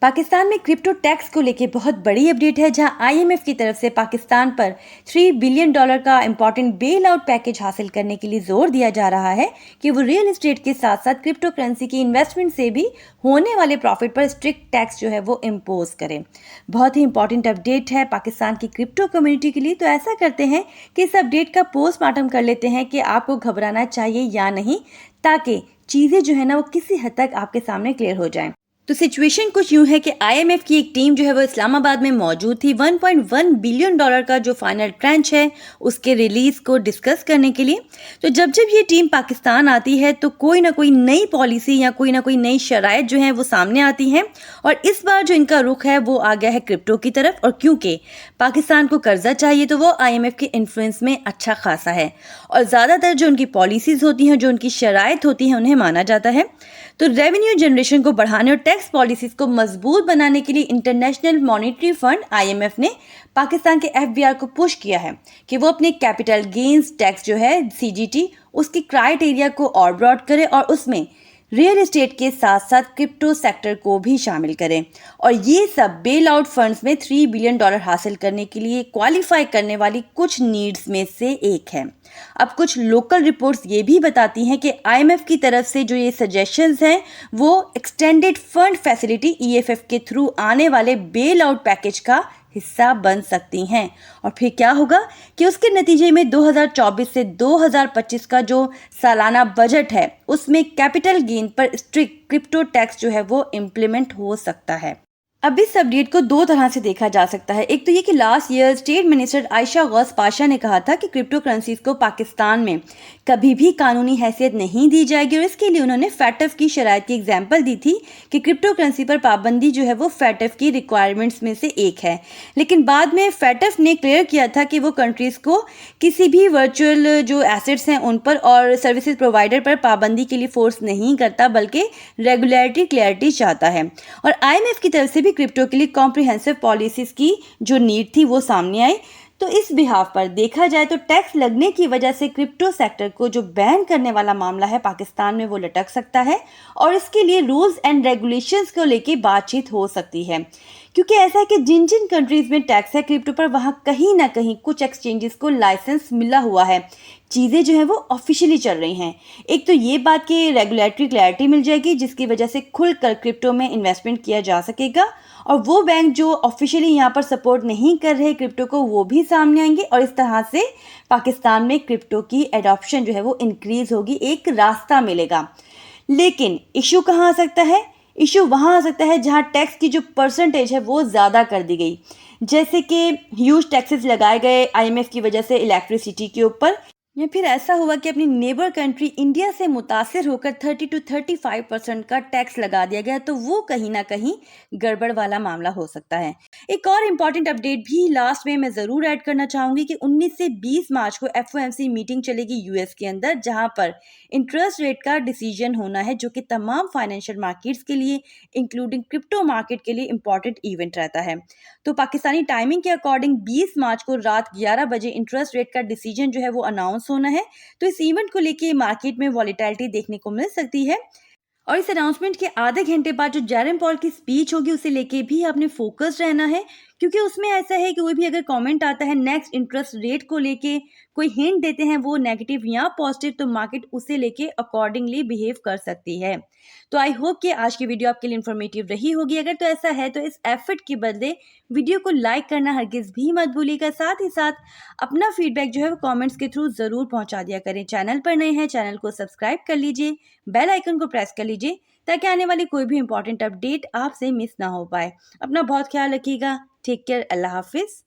पाकिस्तान में crypto tax को लेकर बहुत बड़ी अपडेट है, जहां आईएमएफ की तरफ से पाकिस्तान पर $3 बिलियन का इंपॉर्टेंट बेल आउट पैकेज हासिल करने के लिए जोर दिया जा रहा है कि वो रियल एस्टेट के साथ साथ क्रिप्टो करेंसी की इन्वेस्टमेंट से भी होने वाले प्रॉफिट पर स्ट्रिक्ट टैक्स जो है वो इम्पोज करें। बहुत ही इंपॉर्टेंट अपडेट है पाकिस्तान की क्रिप्टो कम्युनिटी के लिए। तो ऐसा करते हैं कि इस अपडेट का पोस्टमार्टम कर लेते हैं कि आपको घबराना चाहिए या नहीं, ताकि चीज़ें जो है ना वो किसी हद तक आपके सामने क्लियर हो जाएं। तो सिचुएशन कुछ यूं है कि आईएमएफ की एक टीम जो है वो इस्लामाबाद में मौजूद थी 1.1 बिलियन डॉलर का जो फाइनल ट्रेंच है उसके रिलीज को डिस्कस करने के लिए। तो जब जब ये टीम पाकिस्तान आती है तो कोई ना कोई नई पॉलिसी या कोई ना कोई नई शराइत जो है वो सामने आती हैं, और इस बार जो इनका रुख है वो आ गया है क्रिप्टो की तरफ। और क्योंकि पाकिस्तान को कर्जा चाहिए तो वो आईएमएफ के इन्फ्लुएंस में अच्छा खासा है, और ज़्यादातर जो उनकी पॉलिसीज़ होती हैं, जो उनकी शराइत होती हैं, उन्हें माना जाता है। तो रेवेन्यू जनरेशन को बढ़ाने और टैक्स पॉलिसीज को मजबूत बनाने के लिए इंटरनेशनल मॉनेटरी फंड आईएमएफ ने पाकिस्तान के एफबीआर को पुश किया है कि वो अपने कैपिटल गेन्स टैक्स जो है सीजीटी उसकी क्राइटेरिया को और ब्रॉड करे और उसमें रियल एस्टेट के साथ साथ क्रिप्टो सेक्टर को भी शामिल करें। और ये सब बेल आउट फंड्स में $3 बिलियन हासिल करने के लिए क्वालिफाई करने वाली कुछ नीड्स में से एक है। अब कुछ लोकल रिपोर्ट्स ये भी बताती हैं कि आईएमएफ की तरफ से जो ये सजेशंस हैं वो एक्सटेंडेड फंड फैसिलिटी ईएफएफ के थ्रू आने वाले बेल आउट पैकेज का हिस्सा बन सकती हैं। और फिर क्या होगा कि उसके नतीजे में 2024 से 2025 का जो सालाना बजट है उसमें कैपिटल गेन पर स्ट्रिक्ट क्रिप्टो टैक्स जो है वो इम्प्लीमेंट हो सकता है। अब इस अपडेट को दो तरह से देखा जा सकता है। एक तो ये कि last year state minister Ayesha Ghaus Pasha ने कहा था कि क्रिप्टो करेंसीज को पाकिस्तान में कभी भी कानूनी हैसियत नहीं दी जाएगी, और इसके लिए उन्होंने फैटफ की शराइत की एग्जाम्पल दी थी कि क्रिप्टो करेंसी पर पाबंदी जो है वो फैटफ की रिक्वायरमेंट्स में से एक है। लेकिन बाद में फैटफ ने क्लियर किया था कि वो कंट्रीज को किसी भी वर्चुअल जो एसेट्स हैं उन पर और सर्विसेज प्रोवाइडर पर पाबंदी के लिए फोर्स नहीं करता, बल्कि रेगुलेटरी क्लैरिटी चाहता है। और आईएमएफ की तरफ से क्रिप्टो के लिए कॉम्प्रिहेंसिव पॉलिसीज की जो नीड थी वो सामने आई। तो इस बिहाफ पर देखा जाए तो टैक्स लगने की वजह से क्रिप्टो सेक्टर को जो बैन करने वाला मामला है पाकिस्तान में वो लटक सकता है, और इसके लिए रूल्स एंड रेगुलेशंस को लेके बातचीत हो सकती है। क्योंकि ऐसा है कि जिन जिन कंट्रीज में टैक्स है क्रिप्टो पर, वहाँ कहीं ना कहीं कुछ एक्सचेंजेस को लाइसेंस मिला हुआ है, चीज़ें जो है वो ऑफिशियली चल रही हैं। एक तो ये बात की रेगुलेटरी क्लैरिटी मिल जाएगी जिसकी वजह से खुलकर क्रिप्टो में इन्वेस्टमेंट किया जा सकेगा, और वो बैंक जो ऑफिशियली यहाँ पर सपोर्ट नहीं कर रहे क्रिप्टो को वो भी सामने आएंगे, और इस तरह से पाकिस्तान में क्रिप्टो की एडॉप्शन जो है वो इंक्रीज होगी, एक रास्ता मिलेगा। लेकिन इशू कहाँ आ सकता है? इशू वहाँ आ सकता है जहाँ टैक्स की जो परसेंटेज है वो ज़्यादा कर दी गई, जैसे कि ह्यूज टैक्सेस लगाए गए आईएमएफ की वजह से इलेक्ट्रिसिटी के ऊपर, या फिर ऐसा हुआ कि अपनी नेबर कंट्री इंडिया से मुतासिर होकर 30 to 35% का टैक्स लगा दिया गया, तो वो कहीं ना कहीं गड़बड़ वाला मामला हो सकता है। एक और इम्पॉर्टेंट अपडेट भी लास्ट में मैं ज़रूर ऐड करना चाहूँगी कि 19 से 20 मार्च को एफओएमसी मीटिंग चलेगी यूएस के अंदर, जहाँ पर इंटरेस्ट रेट का डिसीजन होना है, जो कि तमाम फाइनेंशियल मार्केट्स के लिए इंक्लूडिंग क्रिप्टो मार्केट के लिए इंपॉर्टेंट इवेंट रहता है। तो पाकिस्तानी टाइमिंग के अकॉर्डिंग 20 मार्च को रात 11 बजे इंटरेस्ट रेट का डिसीजन जो है वो अनाउंस होना है। तो इस इवेंट को लेके मार्केट में वॉलेटिलिटी देखने को मिल सकती है, और इस अनाउंसमेंट के आधे घंटे बाद जो जेरम पॉल की स्पीच होगी उसे लेके भी आपने फोकस रहना है, क्योंकि उसमें ऐसा है कि कोई भी अगर कमेंट आता है नेक्स्ट इंटरेस्ट रेट को लेके, कोई हिंट देते हैं वो नेगेटिव या पॉजिटिव, तो मार्केट उसे लेके अकॉर्डिंगली बिहेव कर सकती है। तो आई होप कि आज की वीडियो आपके लिए इन्फॉर्मेटिव रही होगी। अगर तो ऐसा है तो इस एफर्ट के बदले वीडियो को लाइक करना हरगिज भी मत भूलिएगा। साथ ही साथ अपना फीडबैक जो है वो कमेंट्स के थ्रू ज़रूर पहुंचा दिया करें। चैनल पर नए हैं, चैनल को सब्सक्राइब कर लीजिए, बेल आइकन को प्रेस कर लीजिए, ताकि आने वाली कोई भी इंपॉर्टेंट अपडेट आपसे मिस ना हो पाए। अपना बहुत ख्याल रखिएगा। Take care. अल्लाह हाफिज़।